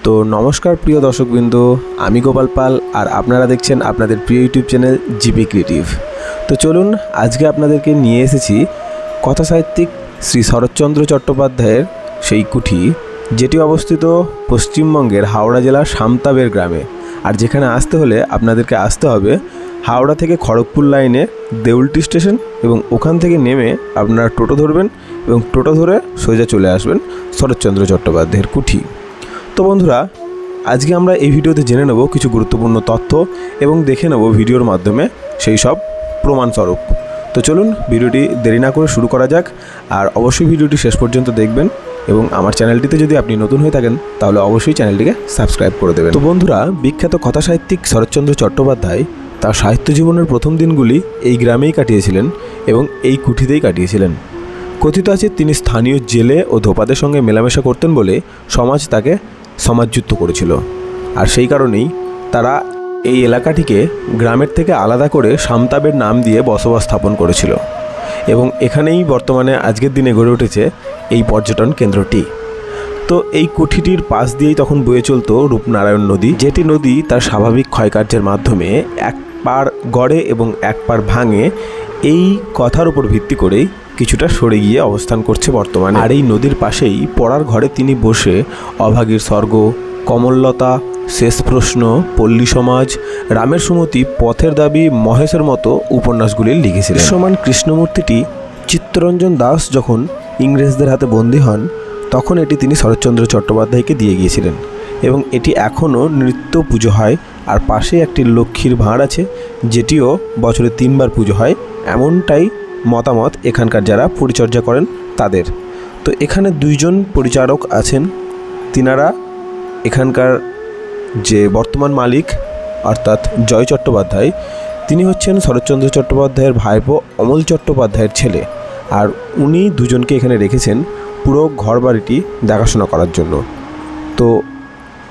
তো নমস্কার প্রিয় দর্শকবৃন্দ, আমি গোপাল পাল আর আপনারা দেখছেন আপনাদের প্রিয় ইউটিউব চ্যানেল জিপি ক্রিয়েটিভ। তো চলুন, আজকে আপনাদেরকে নিয়ে এসেছি কথা সাহিত্যিক শ্রী শরৎচন্দ্র চট্টোপাধ্যায়ের সেই কুঠি, যেটি অবস্থিত পশ্চিমবঙ্গের হাওড়া জেলার সামতাবের গ্রামে। আর যেখানে আসতে হলে আপনাদেরকে আসতে হবে হাওড়া থেকে খড়গপুর লাইনে দেউলটি স্টেশন, এবং ওখান থেকে নেমে আপনারা টোটো ধরবেন এবং টোটো ধরে সোজা চলে আসবেন শরৎচন্দ্র চট্টোপাধ্যায়ের কুঠি। তো বন্ধুরা, আজকে আমরা এই ভিডিওতে জেনে নেব কিছু গুরুত্বপূর্ণ তথ্য এবং দেখে নেব ভিডিওর মাধ্যমে সেই সব প্রমাণস্বরূপ। তো চলুন, ভিডিওটি দেরি না করে শুরু করা যাক। আর অবশ্যই ভিডিওটি শেষ পর্যন্ত দেখবেন এবং আমার চ্যানেলটিতে যদি আপনি নতুন হয়ে থাকেন তাহলে অবশ্যই চ্যানেলটিকে সাবস্ক্রাইব করে দেবেন। তো বন্ধুরা, বিখ্যাত কথা সাহিত্যিক শরৎচন্দ্র চট্টোপাধ্যায় তার সাহিত্য জীবনের প্রথম দিনগুলি এই গ্রামেই কাটিয়েছিলেন এবং এই কুঠিতেই কাটিয়েছিলেন। কথিত আছে তিনি স্থানীয় জেলে ও ধোপাদের সঙ্গে মেলামেশা করতেন বলে সমাজ তাকে সমাজযুক্ত করেছিল। আর সেই কারণেই তারা এই এলাকাটিকে গ্রামের থেকে আলাদা করে সামতাবের নাম দিয়ে বসবাস স্থাপন করেছিল, এবং এখানেই বর্তমানে আজকের দিনে গড়ে উঠেছে এই পর্যটন কেন্দ্রটি। তো এই কুঠিটির পাশ দিয়েই তখন বয়ে চলত রূপনারায়ণ নদী, যেটি নদী তার স্বাভাবিক ক্ষয়কার্যের মাধ্যমে এক পার গড়ে এবং এক পার ভাঙে, এই কথার উপর ভিত্তি করেই কিছুটা সরে গিয়ে অবস্থান করছে বর্তমানে। আর এই নদীর পাশেই পড়ার ঘরে তিনি বসে অভাগীর স্বর্গ, কমললতা, শেষ প্রশ্ন, পল্লী সমাজ, রামের সুমতি, পথের দাবি, মহেশের মতো উপন্যাসগুলি লিখেছিলেন। সমান কৃষ্ণমূর্তিটি চিত্তরঞ্জন দাস যখন ইংরেজদের হাতে বন্দী হন তখন এটি তিনি শরৎচন্দ্র চট্টোপাধ্যায়কে দিয়ে গিয়েছিলেন, এবং এটি এখনও নিত্য পুজো হয়। আর পাশে একটি লক্ষ্মীর ভাঁড় আছে, যেটিও বছরে 3 বার পুজো হয়, এমনটাই মতামত এখানকার যারা পরিচর্যা করেন তাদের। তো এখানে 2 জন পরিচারক আছেন। তিনারা এখানকার যে বর্তমান মালিক অর্থাৎ জয় চট্টোপাধ্যায়, তিনি হচ্ছেন শরৎচন্দ্র চট্টোপাধ্যায়ের ভাইপো অমল চট্টোপাধ্যায়ের ছেলে। আর উনি 2 জনকে এখানে রেখেছেন পুরো ঘর বাড়িটি দেখাশোনা করার জন্য। তো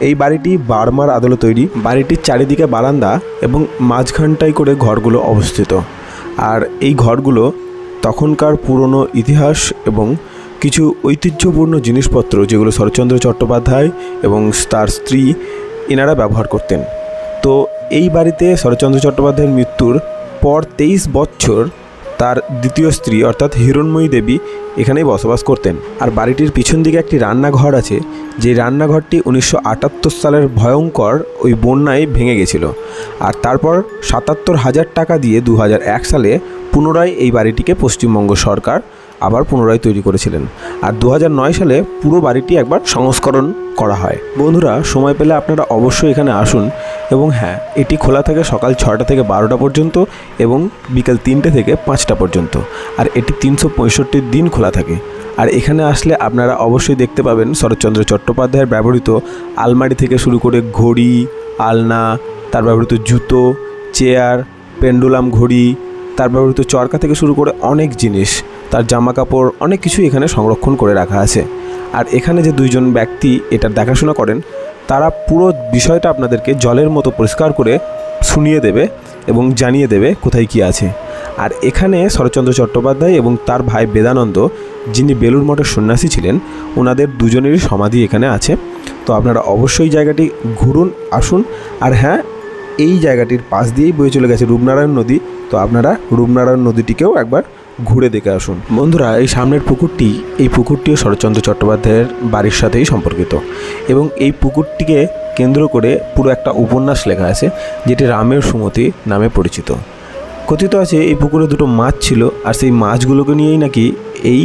এই বাড়িটি বার্মার আদলে তৈরি। বাড়িটির চারিদিকে বারান্দা এবং মাঝখানটাই করে ঘরগুলো অবস্থিত। আর এই ঘরগুলো তখনকার পুরনো ইতিহাস এবং কিছু ঐতিহ্যপূর্ণ জিনিসপত্র, যেগুলো শরৎচন্দ্র চট্টোপাধ্যায় এবং তার স্ত্রী এনারা ব্যবহার করতেন। তো এই বাড়িতে শরৎচন্দ্র চট্টোপাধ্যায়ের মৃত্যুর পর 23 বছর তার দ্বিতীয় স্ত্রী অর্থাৎ হিরণময়ী দেবী এখানেই বসবাস করতেন। আর বাড়িটির পিছন দিকে একটি রান্নাঘর আছে, যে রান্নাঘরটি 1978 সালের ভয়ঙ্কর ওই বন্যায় ভেঙে গেছিল। আর তারপর 77,000 টাকা দিয়ে 2001 সালে পুনরায় এই বাড়িটিকে পশ্চিমবঙ্গ সরকার আবার পুনরায় তৈরি করেছিলেন। আর 2009 সালে পুরো বাড়িটি একবার সংস্করণ করা হয়। বন্ধুরা, সময় পেলে আপনারা অবশ্যই এখানে আসুন। এবং হ্যাঁ, এটি খোলা থাকে সকাল 6টা থেকে 12টা পর্যন্ত এবং বিকেল 3টে থেকে 5টা পর্যন্ত। আর এটি 365 দিন খোলা থাকে। আর এখানে আসলে আপনারা অবশ্যই দেখতে পাবেন শরৎচন্দ্র চট্টোপাধ্যায়ের ব্যবহৃত আলমারি থেকে শুরু করে ঘড়ি, আলনা, তার ব্যবহৃত জুতো, চেয়ার, পেন্ডুলাম ঘড়ি, তার ব্যবহৃত চরকা থেকে শুরু করে অনেক জিনিস, তার জামা কাপড়, অনেক কিছু এখানে সংরক্ষণ করে রাখা আছে। আর এখানে যে 2 জন ব্যক্তি এটার দেখাশোনা করেন, তারা পুরো বিষয়টা আপনাদেরকে জলের মতো পরিষ্কার করে শুনিয়ে দেবে এবং জানিয়ে দেবে কোথায় কী আছে। আর এখানে শরৎচন্দ্র চট্টোপাধ্যায় এবং তার ভাই বেদানন্দ, যিনি বেলুড় মঠের সন্ন্যাসী ছিলেন, ওনাদের 2 জনেরই সমাধি এখানে আছে। তো আপনারা অবশ্যই জায়গাটি ঘুরুন, আসুন। আর হ্যাঁ, এই জায়গাটির পাশ দিয়েই বয়ে চলে গেছে রূপনারায়ণ নদী। তো আপনারা রূপনারায়ণ নদীটিকেও একবার ঘুরে দেখে আসুন। বন্ধুরা, এই সামনের পুকুরটিও শরৎচন্দ্র চট্টোপাধ্যায়ের বাড়ির সাথেই সম্পর্কিত, এবং এই পুকুরটিকে কেন্দ্র করে পুরো একটা উপন্যাস লেখা আছে, যেটি রামের সুমতি নামে পরিচিত। কথিত আছে এই পুকুরে 2টো মাছ ছিল, আর সেই মাছগুলোকে নিয়েই নাকি এই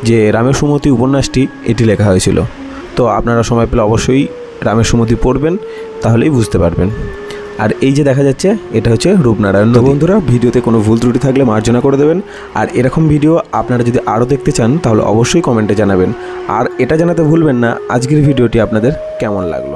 যে রামের সুমতি উপন্যাসটি এটি লেখা হয়েছিল। তো আপনারা সময় পেলে অবশ্যই রামের সুমতি পড়বেন, তাহলেই বুঝতে পারবেন। আর এই যে দেখা যাচ্ছে, এটা হচ্ছে রূপনারায়ণ নদী। বন্ধুরা, ভিডিওতে কোনো ভুল ত্রুটি থাকলে মার্জনা করে দেবেন। আর এরকম ভিডিও আপনারা যদি আরও দেখতে চান তাহলে অবশ্যই কমেন্টে জানাবেন। আর এটা জানাতে ভুলবেন না আজকের ভিডিওটি আপনাদের কেমন লাগলো।